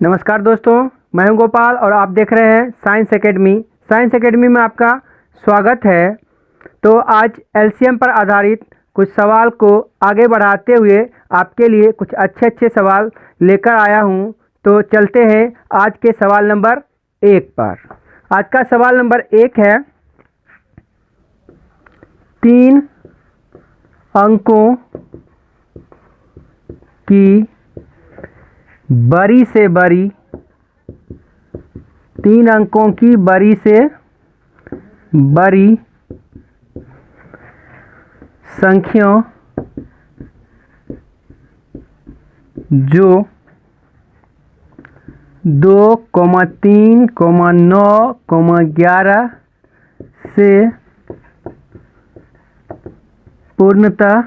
नमस्कार दोस्तों, मैं हूं गोपाल और आप देख रहे हैं साइंस एकेडमी। साइंस एकेडमी में आपका स्वागत है। तो आज एलसीएम पर आधारित कुछ सवाल को आगे बढ़ाते हुए आपके लिए कुछ अच्छे सवाल लेकर आया हूं। तो चलते हैं आज के सवाल नंबर 1 पर। आज का सवाल नंबर 1 है, 3 अंकों की बड़ी से बड़ी 3 अंकों की बड़ी से बड़ी संख्या जो 2, 3, 9, 11 से पूर्णतः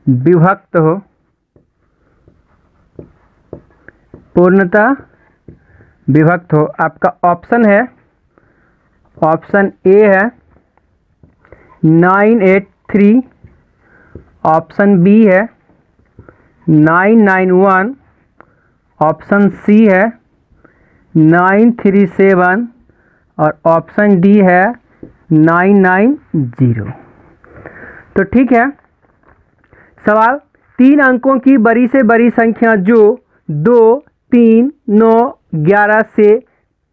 विभक्त हो। पूर्णतः विभक्त हो। आपका ऑप्शन है, ऑप्शन ए है 983, ऑप्शन बी है 991, ऑप्शन सी है 937 और ऑप्शन डी है 990। तो ठीक है, सवाल 3 अंकों की बड़ी से बड़ी संख्या जो 2, 3, 9, 11 से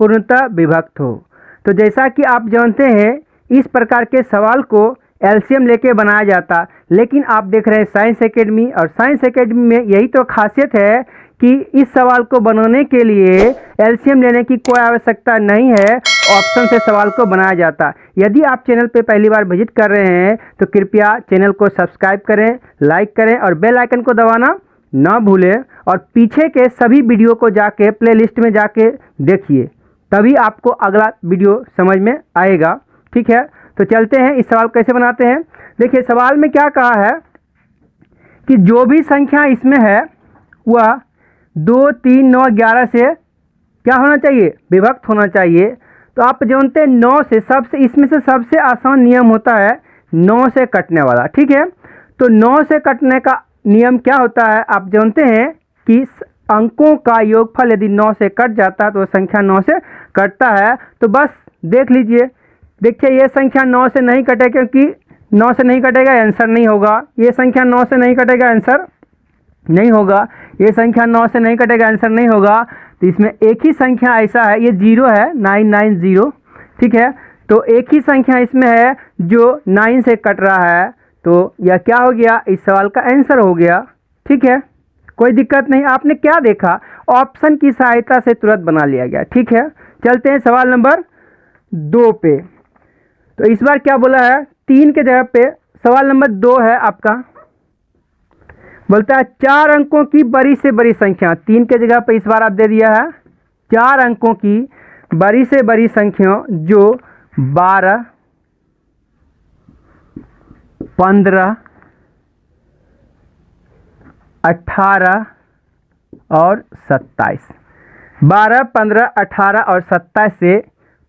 पूर्णतः विभक्त हो। तो जैसा कि आप जानते हैं, इस प्रकार के सवाल को एलसीएम लेके बनाया जाता, लेकिन आप देख रहे हैं साइंस एकेडमी, और साइंस एकेडमी में यही तो खासियत है कि इस सवाल को बनाने के लिए एलसीएम लेने की कोई आवश्यकता नहीं है, ऑप्शन से सवाल को बनाया जाता। यदि आप चैनल पे पहली बार विजिट कर रहे हैं तो कृपया चैनल को सब्सक्राइब करें, लाइक करें और बेल आइकन को दबाना ना भूलें, और पीछे के सभी वीडियो को जाके प्लेलिस्ट में जाके देखिए, तभी आपको अगला वीडियो समझ में आएगा। ठीक है, तो चलते हैं इस सवाल कैसे बनाते हैं। देखिए, सवाल में क्या कहा है कि जो भी संख्या इसमें है वह 2, 3, 9, 11 से क्या होना चाहिए, विभक्त होना चाहिए। तो आप जानते हैं 9 से इसमें से सबसे आसान नियम होता है 9 से कटने वाला। ठीक है, तो 9 से कटने का नियम क्या होता है, आप जानते हैं कि अंकों का योगफल यदि 9 से कट जाता है तो संख्या 9 से कटता है। तो बस देख लीजिए, देखिए ये संख्या 9 से नहीं कटे, क्योंकि 9 से नहीं कटेगा आंसर नहीं होगा। ये संख्या 9 से नहीं कटेगा, आंसर नहीं होगा। ये संख्या 9 से नहीं कटेगा, आंसर नहीं होगा। तो इसमें एक ही संख्या ऐसा है, ये 0 है, 990। ठीक है, तो एक ही संख्या इसमें है जो 9 से कट रहा है, तो यह क्या हो गया, इस सवाल का आंसर हो गया। ठीक है, कोई दिक्कत नहीं। आपने क्या देखा, ऑप्शन की सहायता से तुरंत बना लिया गया। ठीक है, चलते हैं सवाल नंबर 2 पे। तो इस बार क्या बोला है, 3 के जगह पे सवाल नंबर 2 है आपका, बोलता है 4 अंकों की बड़ी से बड़ी संख्या। 3 के जगह पे इस बार आप दे दिया है 4 अंकों की बड़ी से बड़ी संख्या जो 12, 15, 18 और 27। 12, 15, 18 और 27 से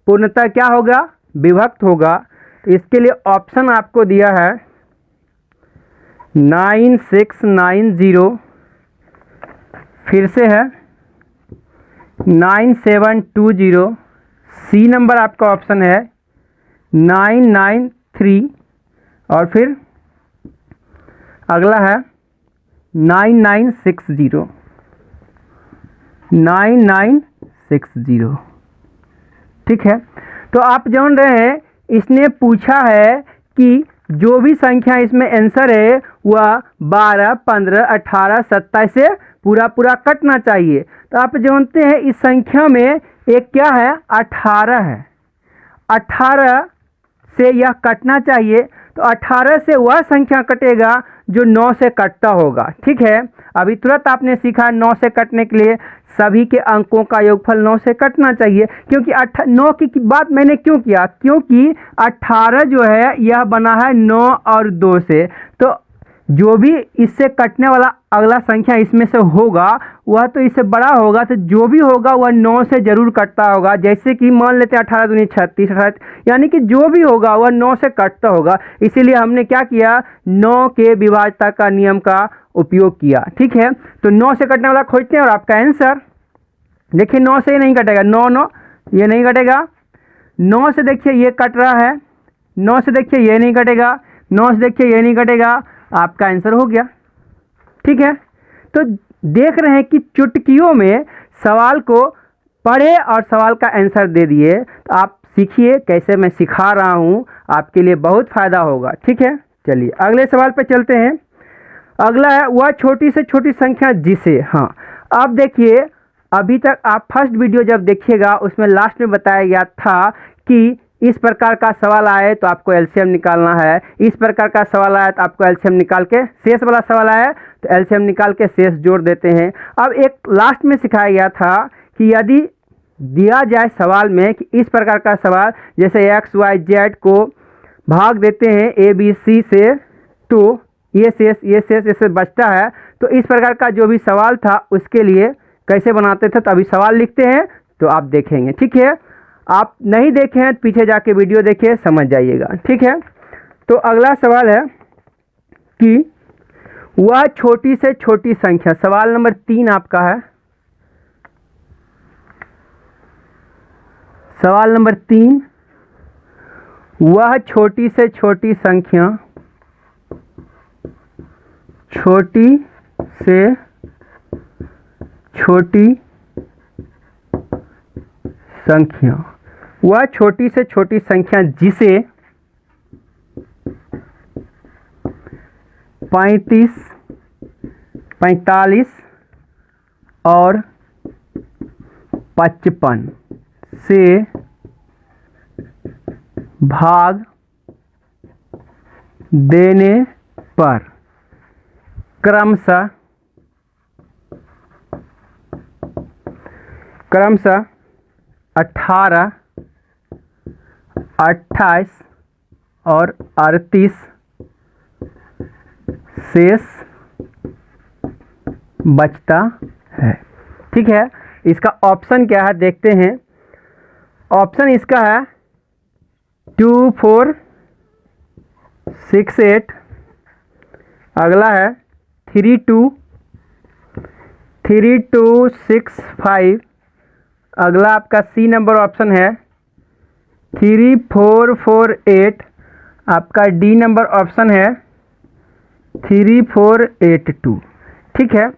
पूर्णतः क्या होगा, विभक्त होगा। तो इसके लिए ऑप्शन आपको दिया है 9690, फिर से है 9720, सी नंबर आपका ऑप्शन है 993 और फिर अगला है 9960। 9960। ठीक है, तो आप जान रहे हैं इसने पूछा है कि जो भी संख्या इसमें आंसर है वह 12, 15, 18, 27 से पूरा कटना चाहिए। तो आप जानते हैं इस संख्या में एक क्या है, 18 है। 18 से यह कटना चाहिए, तो 18 से वह संख्या कटेगा जो 9 से कटता होगा। ठीक है, अभी तुरंत आपने सीखा 9 से कटने के लिए सभी के अंकों का योगफल 9 से कटना चाहिए। क्योंकि 9 की बात मैंने क्यों किया, क्योंकि 18 जो है यह बना है 9 और 2 से। तो जो भी इससे कटने वाला अगला संख्या इसमें से होगा वह तो इससे बड़ा होगा, तो जो भी होगा वह 9 से जरूर कटता होगा। जैसे कि मान लेते हैं 18 दूनी 36, 18, यानी कि जो भी होगा वह 9 से कटता होगा। इसीलिए हमने क्या किया, 9 के विभाज्यता का नियम का उपयोग किया। ठीक है, तो 9 से कटने वाला खोजते हैं और आपका आंसर देखिए 9 से ये नहीं कटेगा, 9 9 ये नहीं कटेगा, 9 से देखिए ये कट रहा है, 9 से देखिए ये नहीं कटेगा, 9 से देखिए ये नहीं कटेगा, आपका आंसर हो गया। ठीक है, तो देख रहे हैं कि चुटकियों में सवाल को पढ़े और सवाल का आंसर दे दिए। तो आप सीखिए कैसे मैं सिखा रहा हूं, आपके लिए बहुत फायदा होगा। ठीक है, चलिए अगले सवाल पे चलते हैं। अगला है वह छोटी से छोटी संख्या जिसे, हाँ अब देखिए, अभी तक आप फर्स्ट वीडियो जब देखिएगा उसमें लास्ट में बताया गया था कि इस प्रकार का सवाल आए तो आपको एलसीएम निकालना है, इस प्रकार का सवाल आया तो आपको एलसीएम निकाल के, शेष वाला सवाल आया तो एलसीएम निकाल के शेष जोड़ देते हैं। अब एक लास्ट में सिखाया गया था कि यदि दिया जाए सवाल में कि इस प्रकार का सवाल जैसे एक्स वाई जेड को भाग देते हैं ए बी सी से, तो ये शेष ऐसे बचता है, तो इस प्रकार का जो भी सवाल था उसके लिए कैसे बनाते थे, तो अभी सवाल लिखते हैं तो आप देखेंगे। ठीक है, आप नहीं देखे हैं तो पीछे जाके वीडियो देखिए, समझ जाइएगा। ठीक है, तो अगला सवाल है कि वह छोटी से छोटी संख्या, सवाल नंबर 3 आपका है। सवाल नंबर 3, वह छोटी से छोटी संख्या, छोटी से छोटी संख्या, वह छोटी से छोटी संख्या जिसे 35, 45 और 55 से भाग देने पर क्रमशः 18, 28 और 38 शेष बचता है। ठीक है, इसका ऑप्शन क्या है देखते हैं। ऑप्शन इसका है 2 4 6 8, अगला है 3 2 6 5, अगला आपका सी नंबर ऑप्शन है 3 4 4 8, आपका डी नंबर ऑप्शन है 3 4 8 2। ठीक है,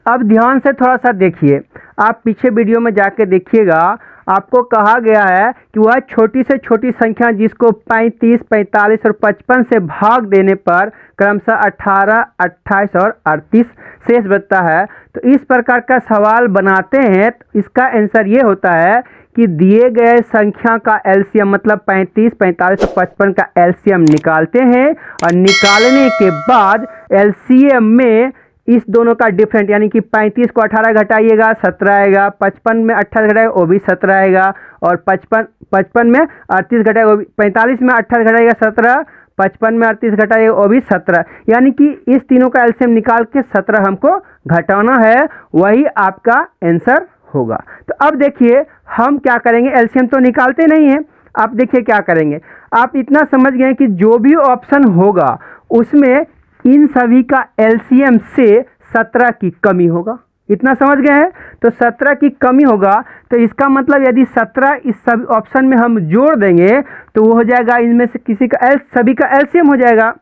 अब ध्यान से थोड़ा सा देखिए, आप पीछे वीडियो में जाके देखिएगा, आपको कहा गया है कि वह छोटी से छोटी संख्या जिसको 35, 45 और 55 से भाग देने पर क्रमशः 18, 28 और 38 शेष बचता है। तो इस प्रकार का सवाल बनाते हैं तो इसका आंसर ये होता है कि दिए गए संख्या का एलसीएम मतलब 35, 45 और 55 का एलसीएम निकालते हैं और निकालने के बाद एलसीएम में इस दोनों का डिफरेंट, यानी कि 35 को 18 घटाइएगा 17 आएगा, 55 में 28 घटाएगा वो भी 17 आएगा, और 55 में 38 घटाएगा वो भी, 45 में 28 घटाएगा 17, 55 में 38 घटाएगा वो भी 17, यानी कि इस तीनों का एलसीएम निकाल के 17 हमको घटाना है, वही आपका आंसर होगा। तो अब देखिए हम क्या करेंगे, एलसीएम तो निकालते नहीं हैं, आप देखिए क्या करेंगे। आप इतना समझ गए कि जो भी ऑप्शन होगा उसमें इन सभी का एलसीएम से 17 की कमी होगा, इतना समझ गए हैं। तो 17 की कमी होगा, तो इसका मतलब यदि 17 इस सब ऑप्शन में हम जोड़ देंगे तो वो हो जाएगा इनमें से किसी का सभी का एलसीएम हो जाएगा।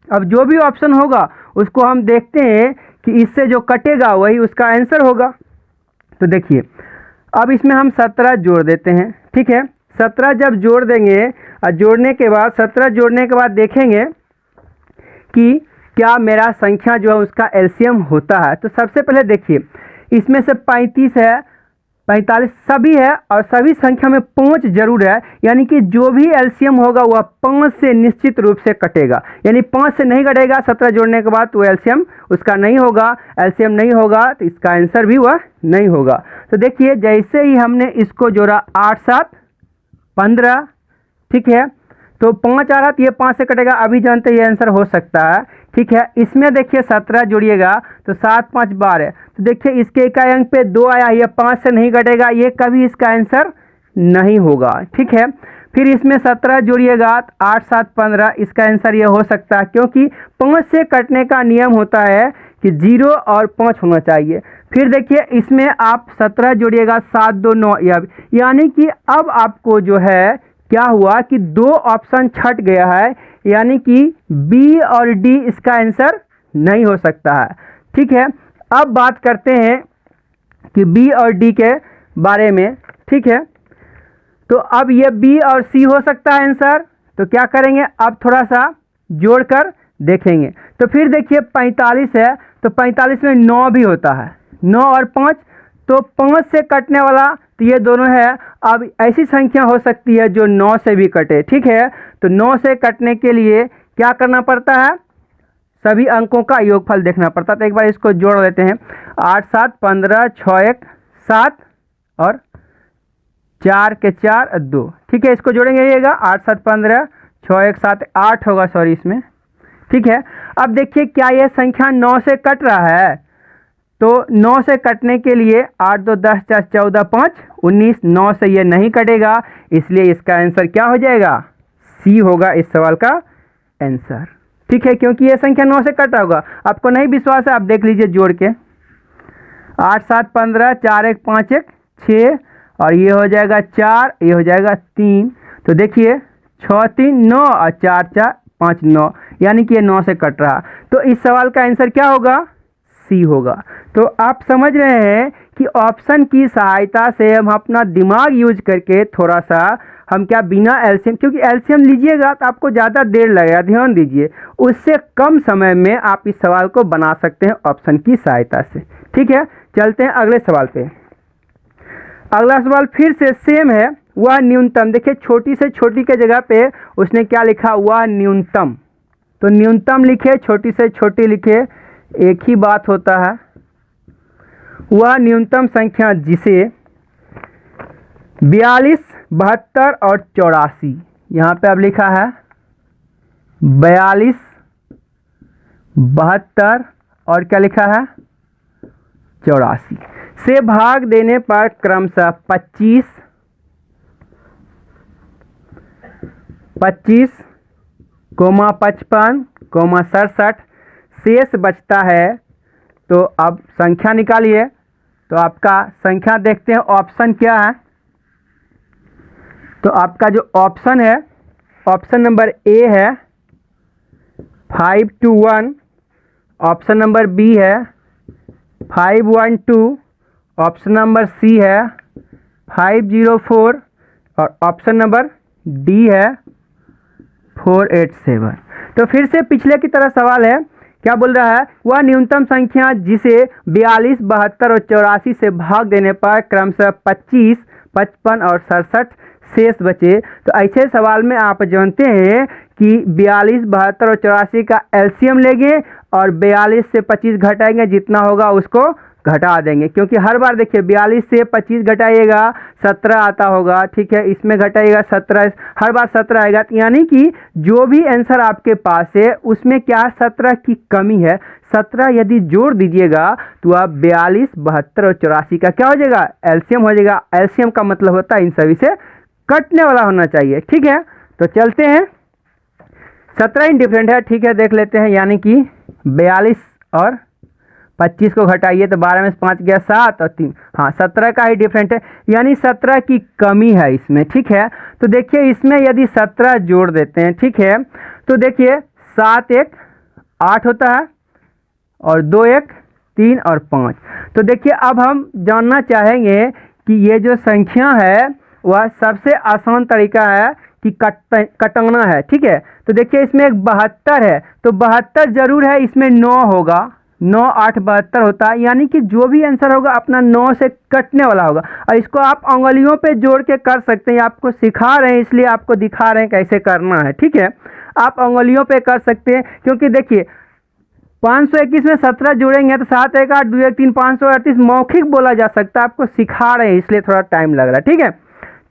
अब जो भी ऑप्शन होगा उसको हम देखते हैं कि इससे जो कटेगा वही उसका आंसर होगा। तो देखिए अब इसमें हम 17 जोड़ देते हैं। ठीक है, 17 जब जोड़ देंगे और जोड़ने के बाद 17 जोड़ने के बाद देखेंगे कि क्या मेरा संख्या जो है उसका एलसीएम होता है। तो सबसे पहले देखिए इसमें से 35 है, 45 सभी है और सभी संख्या में 5 जरूर है, यानी कि जो भी एलसीएम होगा वह 5 से निश्चित रूप से कटेगा, यानी 5 से नहीं कटेगा 17 जोड़ने के बाद तो एलसीएम उसका नहीं होगा, एलसीएम नहीं होगा तो इसका आंसर भी वह नहीं होगा। तो देखिए जैसे ही हमने इसको जोड़ा 8 7 15, ठीक है, तो 5 आ रहा तो ये 5 से कटेगा, अभी जानते ये आंसर हो सकता है। ठीक है, इसमें देखिए 17 जोड़िएगा तो 7 5 12, तो देखिए इसके इकाई अंक पे 2 आया, ये 5 से नहीं कटेगा, ये कभी इसका आंसर नहीं होगा। ठीक है, फिर इसमें 17 जोड़िएगा 8 7 15, इसका आंसर ये हो सकता है, क्योंकि 5 से कटने का नियम होता है कि 0 और 5 होना चाहिए। फिर देखिए इसमें आप 17 जोड़िएगा 7 2 9, यानी कि अब आपको जो है क्या हुआ कि 2 ऑप्शन छट गया है, यानी कि बी और डी इसका आंसर नहीं हो सकता है। ठीक है, अब बात करते हैं कि बी और डी के बारे में। ठीक है, तो अब ये बी और सी हो सकता है आंसर, तो क्या करेंगे, अब थोड़ा सा जोड़कर देखेंगे। तो फिर देखिए 45 है, तो 45 में 9 भी होता है, 9 और 5, तो 5 से कटने वाला तो ये दोनों है। अब ऐसी संख्या हो सकती है जो 9 से भी कटे। ठीक है, तो 9 से कटने के लिए क्या करना पड़ता है, सभी अंकों का योगफल देखना पड़ता है। तो एक बार इसको जोड़ लेते हैं, 8 7 15 6 1 7 और 4 के 4 2। ठीक है, इसको जोड़ेंगे, आइएगा 8 7 15 6 1 7 8 होगा, सॉरी इसमें। ठीक है, अब देखिए क्या यह संख्या 9 से कट रहा है, तो 9 से कटने के लिए 8 2 10 4 14 5 19, 9 से ये नहीं कटेगा, इसलिए इसका आंसर क्या हो जाएगा, सी होगा इस सवाल का आंसर। ठीक है, क्योंकि ये संख्या 9 से कटा होगा। आपको नहीं विश्वास है, आप देख लीजिए जोड़ के, 8 7 15 4 1 5 1 6, और ये हो जाएगा 4, ये हो जाएगा 3, तो देखिए 6 3 9 और 4 4 5 9, यानी कि ये 9 से कट रहा। तो इस सवाल का आंसर क्या होगा, सी होगा। तो आप समझ रहे हैं कि ऑप्शन की सहायता से हम अपना दिमाग यूज करके थोड़ा सा हम क्या बिना एलसीएम, क्योंकि एलसीएम लीजिएगा तो आपको ज़्यादा देर लगेगा, ध्यान दीजिए, उससे कम समय में आप इस सवाल को बना सकते हैं ऑप्शन की सहायता से। ठीक है, चलते हैं अगले सवाल पे। अगला सवाल फिर से सेम है, वह न्यूनतम। देखिए छोटी से छोटी के जगह पे उसने क्या लिखा, वह न्यूनतम। तो न्यूनतम लिखे, छोटी से छोटी लिखे, एक ही बात होता है। वह न्यूनतम संख्या जिसे 42 72 और 84, यहाँ पे अब लिखा है 42 72 और क्या लिखा है 84 से भाग देने पर क्रमशः 25 25 55 67 शेष बचता है। तो अब संख्या निकालिए। तो आपका संख्या देखते हैं, ऑप्शन क्या है। तो आपका जो ऑप्शन है, ऑप्शन नंबर ए है 5 2 1, ऑप्शन नंबर बी है 5 1 2, ऑप्शन नंबर सी है 5 0 4, और ऑप्शन नंबर डी है 4 8 7। तो फिर से पिछले की तरह सवाल है, क्या बोल रहा है, वह न्यूनतम संख्या जिसे 42 72 और 84 से भाग देने पर क्रमशः 25 55 और 67 शेष बचे। तो ऐसे सवाल में आप जानते हैं कि 42 72 और 84 का एलसीएम लेंगे और 42 से 25 घटाएंगे, जितना होगा उसको घटा देंगे, क्योंकि हर बार देखिए 42 से 25 घटाइएगा 17 आता होगा। ठीक है, इसमें घटाइएगा 17, हर बार 17 आएगा, यानी कि जो भी आंसर आपके पास है उसमें क्या 17 की कमी है। 17 यदि जोड़ दीजिएगा तो आप 42 72 और 84 का क्या हो जाएगा, एलसीएम हो जाएगा। एलसीएम का मतलब होता है इन सभी से कटने वाला होना चाहिए। ठीक है, तो चलते हैं, 17 इंडिफरेंट है। ठीक है, देख लेते हैं, यानी कि 42 और 25 को घटाइए तो 12 में से 5 गया 7 और 3, हाँ 17 का ही डिफरेंट है, यानी 17 की कमी है इसमें। ठीक है, तो देखिए इसमें यदि 17 जोड़ देते हैं, ठीक है, तो देखिए 7 1 8 होता है और 2 1 3 और 5। तो देखिए अब हम जानना चाहेंगे कि ये जो संख्या है वह सबसे आसान तरीका है कि कटाना है। ठीक है, तो देखिए इसमें एक 72 है, तो 72 जरूर है, इसमें 9 होगा, 9 8 72 होता है, यानी कि जो भी आंसर होगा अपना 9 से कटने वाला होगा। और इसको आप उंगलियों पे जोड़ के कर सकते हैं, आपको सिखा रहे हैं इसलिए आपको दिखा रहे हैं कैसे करना है। ठीक है, आप उंगलियों पे कर सकते हैं, क्योंकि देखिए 521 में 17 जोड़ेंगे तो 7 1 8 2 1 3 538 मौखिक बोला जा सकता है, आपको सिखा रहे हैं इसलिए थोड़ा टाइम लग रहा है। ठीक है,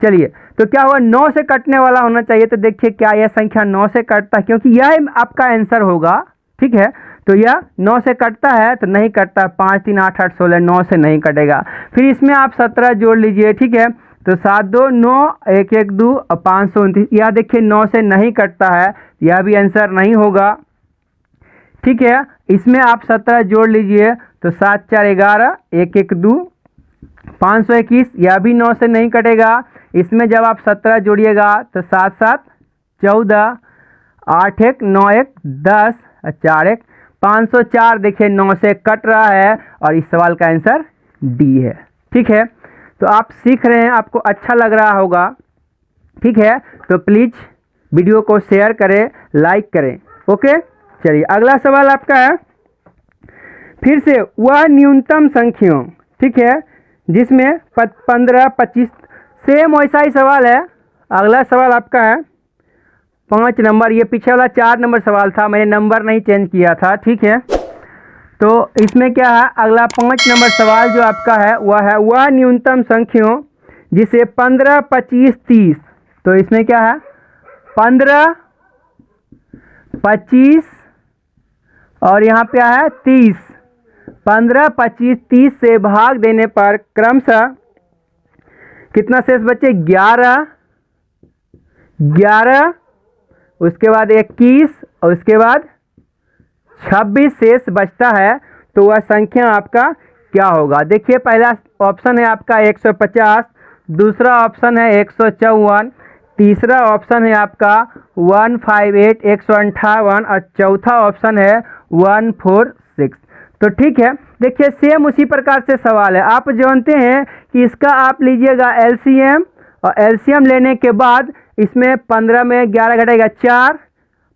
चलिए, तो क्या हुआ, 9 से कटने वाला होना चाहिए। तो देखिए क्या यह संख्या 9 से कटता है, क्योंकि यह आपका आंसर होगा। ठीक है, तो यह 9 से कटता है तो नहीं कटता, 5 3 8 8 16, 9 से नहीं कटेगा। फिर इसमें आप 17 जोड़ लीजिए। ठीक है, तो 7 2 9 1 1 2 और 529, यह देखिए 9 से नहीं कटता है, यह भी आंसर नहीं होगा। ठीक है, इसमें आप 17 जोड़ लीजिए, तो 7 4 11 1 1 2 521, यह भी 9 से नहीं कटेगा। इसमें जब आप 17 जोड़िएगा तो 7 7 14 8 1 9 1 10 4 1 504, देखिए 9 से कट रहा है और इस सवाल का आंसर डी है। ठीक है, तो आप सीख रहे हैं, आपको अच्छा लग रहा होगा। ठीक है, तो प्लीज़ वीडियो को शेयर करें, लाइक करें। ओके, चलिए अगला सवाल आपका है, फिर से वह न्यूनतम संख्याओं, ठीक है, जिसमें 15 25, सेम वैसा ही सवाल है। अगला सवाल आपका है 5 नंबर, ये पीछे वाला 4 नंबर सवाल था, मैंने नंबर नहीं चेंज किया था। ठीक है, तो इसमें क्या है, अगला 5 नंबर सवाल जो आपका है वह है वह न्यूनतम संख्याओं जिसे 15 25 30, तो इसमें क्या है 15 25 और यहाँ पे है 30, 15 25 30 से भाग देने पर क्रमशः कितना शेष बचे, 11 11, उसके बाद 21 और उसके बाद 26 शेष बचता है। तो वह संख्या आपका क्या होगा। देखिए पहला ऑप्शन है आपका 150, दूसरा ऑप्शन है 154, तीसरा ऑप्शन है आपका 158 158 और चौथा ऑप्शन है 146। तो ठीक है, देखिए सेम उसी प्रकार से सवाल है। आप जानते हैं कि इसका आप लीजिएगा एलसीएम, और एलसीएम लेने के बाद इसमें 15 में 11 घटेगा 4,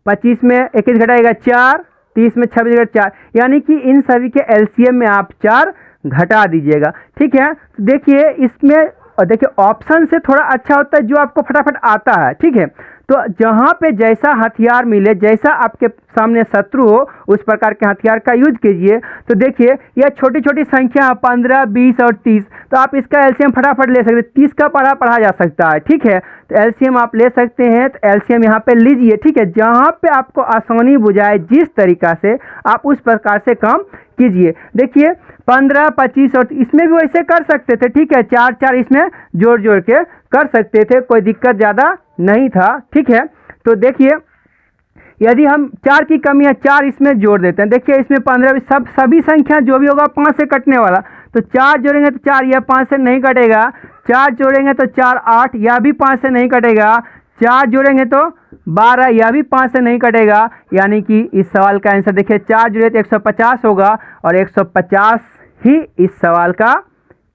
25 में 21 घटाएगा 4, 30 में 26 घटेगा 4, यानी कि इन सभी के एलसीएम में आप 4 घटा दीजिएगा। ठीक है, तो देखिए इसमें देखिए ऑप्शन से थोड़ा अच्छा होता है जो आपको फटाफट आता है। ठीक है, तो जहाँ पे जैसा हथियार मिले, जैसा आपके सामने शत्रु हो, उस प्रकार के हथियार का यूज कीजिए। तो देखिए यह छोटी छोटी संख्या 15 20 और 30, तो आप इसका एलसीएम फटाफट ले सकते हैं। 30 का पढ़ा जा सकता है। ठीक है, तो एलसीएम आप ले सकते हैं, तो एलसीएम यहाँ पे लीजिए। ठीक है, जहाँ पे आपको आसानी बुझाए जिस तरीका से आप उस प्रकार से काम कीजिए। देखिए 15 25 और इसमें भी वैसे कर सकते थे। ठीक है, 4 4 इसमें जोड़ जोड़ के कर सकते थे, कोई दिक्कत ज़्यादा नहीं था। ठीक है, तो देखिए यदि हम 4 की कमी है, 4 इसमें जोड़ देते हैं। देखिए इसमें 15 सभी संख्या जो भी होगा 5 से कटने वाला, तो 4 जोड़ेंगे तो 4, यह 5 से नहीं कटेगा। 4 जोड़ेंगे तो 4 8, यह भी 5 से नहीं कटेगा। 4 जोड़ेंगे तो 12, यह भी 5 से नहीं कटेगा। यानी कि इस सवाल का आंसर देखिए 4 जोड़े तो 150 होगा, और 150 ही इस सवाल का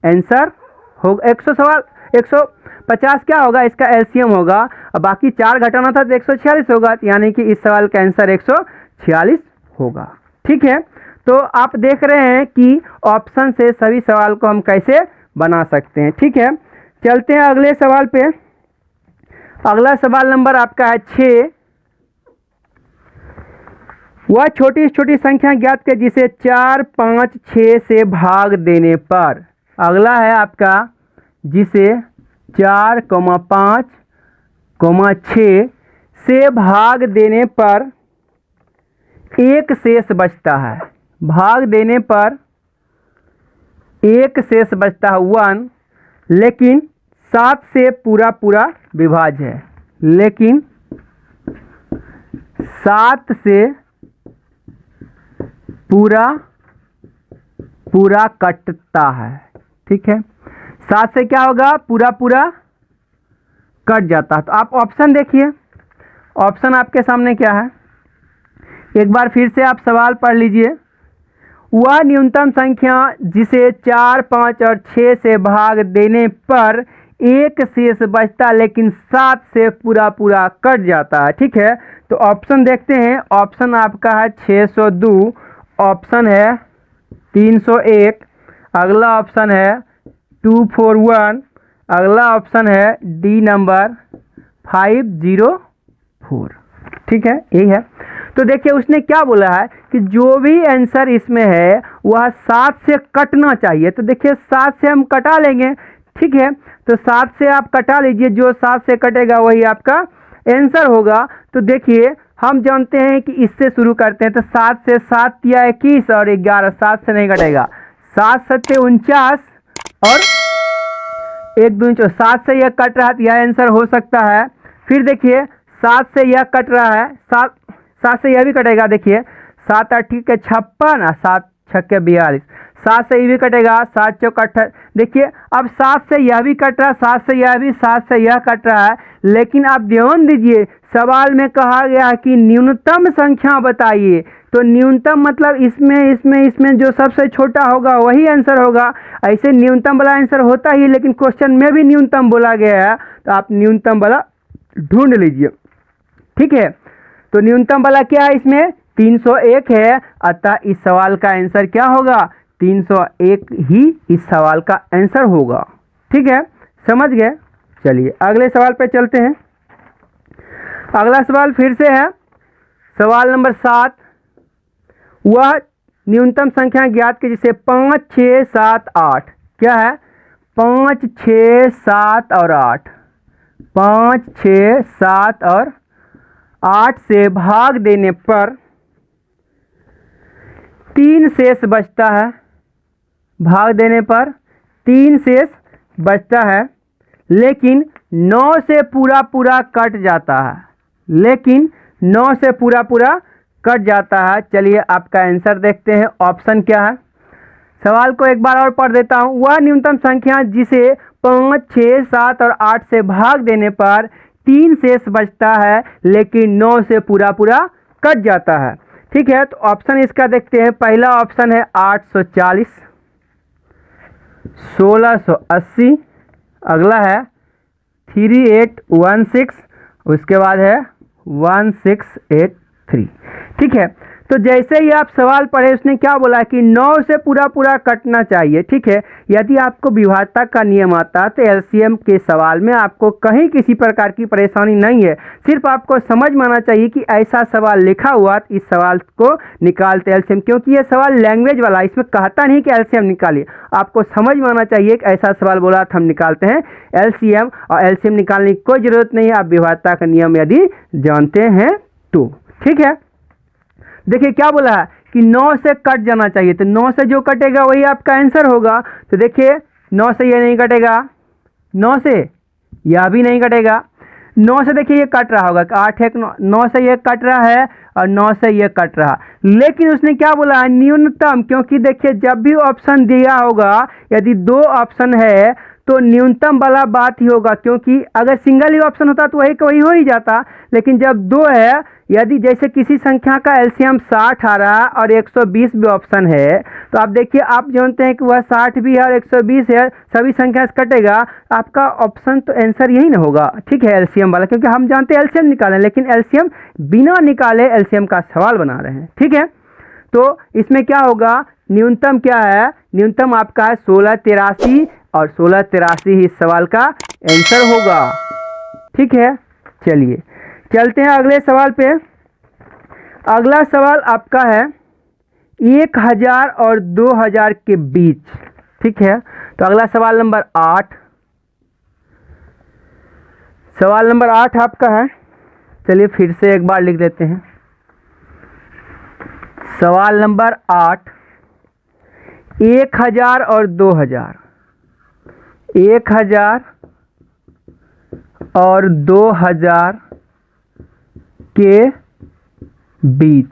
आंसर होगा। 150 क्या होगा, इसका एलसीएम होगा, और बाकी 4 घटाना था तो 146 होगा, यानी कि इस सवाल का आंसर 146 होगा। ठीक है, तो आप देख रहे हैं कि ऑप्शन से सभी सवाल को हम कैसे बना सकते हैं। ठीक है, चलते हैं अगले सवाल पे। अगला सवाल नंबर आपका है 6, वह छोटी छोटी संख्या ज्ञात कर जिसे 4 5 6 से भाग देने पर। अगला है आपका जिसे 4 5 6 से भाग देने पर एक शेष बचता है। भाग देने पर एक शेष बचता है 1, लेकिन 7 से पूरा पूरा विभाज्य है। लेकिन 7 से पूरा पूरा कटता है। ठीक है, 7 से क्या होगा, पूरा पूरा कट जाता है। तो आप ऑप्शन देखिए, ऑप्शन आपके सामने क्या है, एक बार फिर से आप सवाल पढ़ लीजिए। वह न्यूनतम संख्या जिसे 4 5 और 6 से भाग देने पर एक शेष बचता, लेकिन 7 से पूरा पूरा कट जाता है। ठीक है, तो ऑप्शन देखते हैं। ऑप्शन आपका है 602, ऑप्शन है 301, अगला ऑप्शन है 241, अगला ऑप्शन है डी नंबर 504। ठीक है, यही है। तो देखिए उसने क्या बोला है कि जो भी आंसर इसमें है वह 7 से कटना चाहिए। तो देखिए 7 से हम कटा लेंगे, ठीक है, तो 7 से आप कटा लीजिए, जो 7 से कटेगा वही आपका आंसर होगा। तो देखिए हम जानते हैं कि इससे शुरू करते हैं, तो 7 से 7 या 21 और 11, 7 से नहीं कटेगा, 7 सत्ते 49 और 1 दूनी 4, 7 से यह कट रहा है तो यह आंसर हो सकता है। फिर देखिए 7 से यह कट रहा है, 7 से यह भी कटेगा, देखिए 7 8 के 56, 7 6 42, 7 से ये भी कटेगा, 7 चौक 28। देखिए अब 7 से यह भी कट रहा है, 7 से यह भी, 7 से यह कट रहा है, लेकिन आप ध्यान दीजिए सवाल में कहा गया है कि न्यूनतम संख्या बताइए। तो न्यूनतम मतलब इसमें जो सबसे छोटा होगा वही आंसर होगा। ऐसे न्यूनतम वाला आंसर होता ही, लेकिन क्वेश्चन में भी न्यूनतम बोला गया है, तो आप न्यूनतम वाला ढूंढ लीजिए। ठीक है, तो न्यूनतम वाला क्या है, इसमें 301 है, अतः इस सवाल का आंसर क्या होगा, 301 ही इस सवाल का आंसर होगा। ठीक है, समझ गए। चलिए अगले सवाल पे चलते हैं। अगला सवाल फिर से है सवाल नंबर 7। वह न्यूनतम संख्या ज्ञात की जिसे 5 6 7 8, क्या है, 5 6 7 और 8, 5 6 7 और 8 से भाग देने पर 3 शेष बचता है। भाग देने पर 3 शेष बचता है, लेकिन 9 से पूरा पूरा कट जाता है, लेकिन 9 से पूरा पूरा कट जाता है। चलिए आपका आंसर देखते हैं, ऑप्शन क्या है। सवाल को एक बार और पढ़ देता हूं। वह न्यूनतम संख्या जिसे 5 6 7 और 8 से भाग देने पर 3 शेष बचता है, लेकिन 9 से पूरा पूरा कट जाता है। ठीक है, तो ऑप्शन इसका देखते हैं। पहला ऑप्शन है 840, 1680, अगला है 3816, उसके बाद है 1683। ठीक है, तो जैसे ही आप सवाल पढ़े उसने क्या बोला कि 9 से पूरा पूरा कटना चाहिए। ठीक है, यदि आपको विभाज्यता का नियम आता तो एलसीएम के सवाल में आपको कहीं किसी प्रकार की परेशानी नहीं है, सिर्फ आपको समझ में आना चाहिए कि ऐसा सवाल लिखा हुआ, इस सवाल को निकालते एलसीएम, क्योंकि ये सवाल लैंग्वेज वाला, इसमें कहता नहीं कि एलसीएम निकालिए, आपको समझ में आना चाहिए कि ऐसा सवाल बोला तो हम निकालते हैं एलसीएम, और एलसीएम निकालने की कोई जरूरत नहीं है, आप विभाज्यता का नियम यदि जानते हैं तो। ठीक है, देखिए क्या बोला है कि 9 से कट जाना चाहिए, तो 9 से जो कटेगा वही आपका आंसर होगा। तो देखिए 9 से ये नहीं कटेगा, 9 से यह भी नहीं कटेगा, 9 से देखिए ये कट रहा होगा, 8 1 9 से ये कट रहा है और 9 से ये कट रहा, लेकिन उसने क्या बोला है, न्यूनतम। क्योंकि देखिए जब भी ऑप्शन दिया होगा, यदि 2 ऑप्शन है तो न्यूनतम वाला बात ही होगा, क्योंकि अगर सिंगल ही ऑप्शन होता तो वही हो ही जाता, लेकिन जब 2 है, यदि जैसे किसी संख्या का एलसीएम 60 आ रहा है और 120 भी ऑप्शन है, तो आप देखिए, आप जानते हैं कि वह 60 भी है और 120 है, सभी संख्या से कटेगा, आपका ऑप्शन तो आंसर यही ना होगा। ठीक है, एलसीएम वाला, क्योंकि हम जानते हैं एलसीएम निकालें, लेकिन एलसीएम बिना निकाले एलसीएम का सवाल बना रहे हैं। ठीक है, तो इसमें क्या होगा, न्यूनतम क्या है, न्यूनतम आपका है 1683 और 1683 ही इस सवाल का आंसर होगा। ठीक है, चलिए चलते हैं अगले सवाल पे। अगला सवाल आपका है 1000 और 2000 के बीच। ठीक है, तो अगला सवाल नंबर 8, सवाल नंबर 8 आपका है। चलिए फिर से एक बार लिख देते हैं। सवाल नंबर 8, 1000 और 2000, 1000 और 2000 के बीच,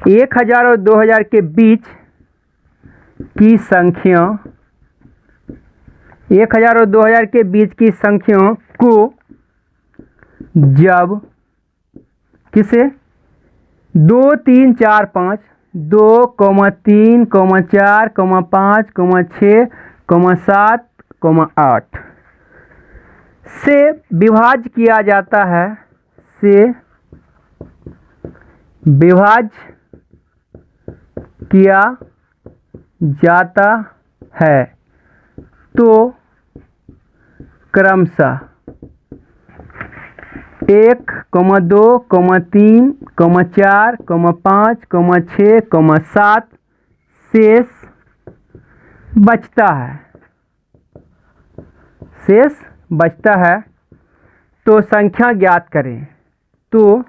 1000 और 2000 के बीच की संख्या, 1000 और 2000 के बीच की संख्याओं को जब किसे 2 3 4 5, 2 3 4 5 6 7 8 से विभाज्य किया जाता है, से विभाज्य किया जाता है, तो क्रमशः 1, 2, 3, 4, 5, 6, 7 शेष बचता है। शेष बचता है तो संख्या ज्ञात करें। तो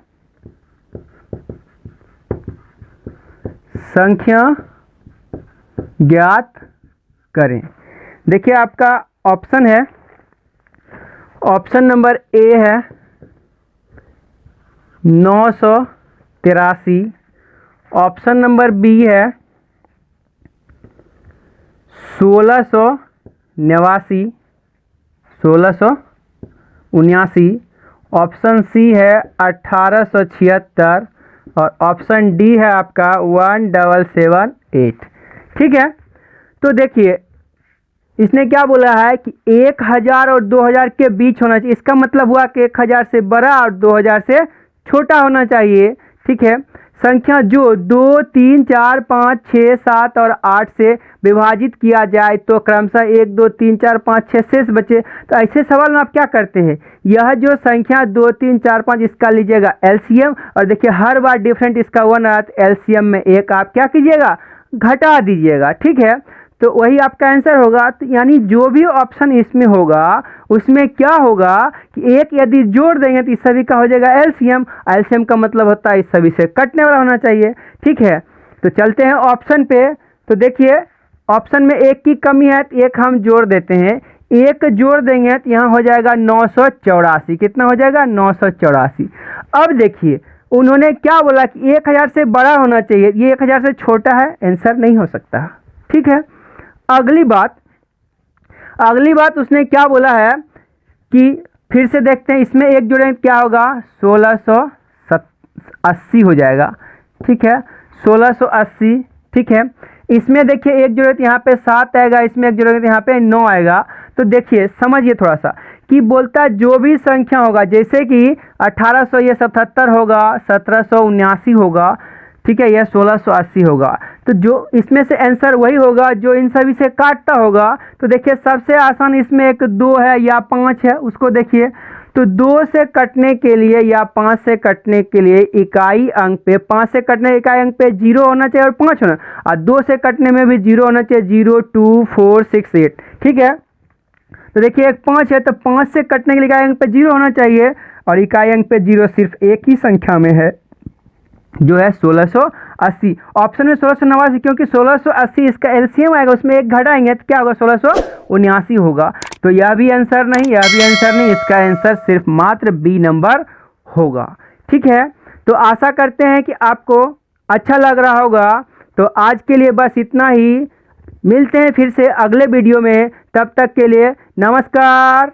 संख्या ज्ञात करें। देखिए आपका ऑप्शन है, ऑप्शन नंबर ए है 983, ऑप्शन नंबर बी है 1679, ऑप्शन सी है 1876 और ऑप्शन डी है आपका 1778। ठीक है, तो देखिए इसने क्या बोला है कि 1000 और 2000 के बीच होना चाहिए। इसका मतलब हुआ कि 1000 से बड़ा और 2000 से छोटा होना चाहिए। ठीक है, संख्या जो 2, 3, 4, 5, 6, 7 और 8 से विभाजित किया जाए तो क्रमशः 1, 2, 3, 4, 5, 6 शेष बचे। तो ऐसे सवाल में आप क्या करते हैं, यह जो संख्या 2, 3, 4, 5 इसका लीजिएगा एलसीएम, और देखिए हर बार डिफरेंट इसका 1 आता है, एलसीएम में एक आप क्या कीजिएगा, घटा दीजिएगा। ठीक है, तो वही आपका आंसर होगा। तो यानी जो भी ऑप्शन इसमें होगा उसमें क्या होगा कि एक यदि जोड़ देंगे तो इस सभी का हो जाएगा एलसीएम। एलसीएम का मतलब होता है इस सभी से कटने वाला होना चाहिए। ठीक है, तो चलते हैं ऑप्शन पे। तो देखिए ऑप्शन में एक की कमी है तो एक हम जोड़ देते हैं, एक जोड़ देंगे तो यहाँ हो जाएगा 984। कितना हो जाएगा, 984। अब देखिए उन्होंने क्या बोला कि 1000 से बड़ा होना चाहिए, ये 1000 से छोटा है, आंसर नहीं हो सकता। ठीक है, अगली बात उसने क्या बोला है कि फिर से देखते हैं, इसमें एक जोड़ें क्या होगा, 1680 हो जाएगा। ठीक है, 1680। ठीक है, इसमें देखिए एक जोड़े तो यहाँ पे 7 आएगा, इसमें एक जोड़े तो यहाँ पे 9 आएगा। तो देखिए समझिए थोड़ा सा कि बोलता जो भी संख्या होगा, जैसे कि 1877 होगा, 1779 होगा, ठीक है, यह 1680 होगा। तो जो इसमें से आंसर वही होगा जो इन सभी से काटता होगा। तो देखिए सबसे आसान इसमें एक 2 है या 5 है, उसको देखिए। तो 2 से कटने के लिए या 5 से कटने के लिए इकाई अंक पे, 5 से कटने इकाई अंक पे 0 होना चाहिए और 5 होना, और 2 से कटने में भी 0 होना चाहिए, 0, 2, 4, 6, 8। ठीक है, तो देखिए एक 5 है तो 5 से कटने के लिए इकाई अंक पे 0 होना चाहिए और इकाई अंक पे 0 सिर्फ एक ही संख्या में है जो है 1680। ऑप्शन में 1689, क्योंकि 1680 इसका एलसीएम आएगा, उसमें एक घटाएंगे तो क्या होगा, 1679 होगा। तो यह भी आंसर नहीं, यह भी आंसर नहीं, इसका आंसर सिर्फ मात्र बी नंबर होगा। ठीक है, तो आशा करते हैं कि आपको अच्छा लग रहा होगा। तो आज के लिए बस इतना ही, मिलते हैं फिर से अगले वीडियो में, तब तक के लिए नमस्कार।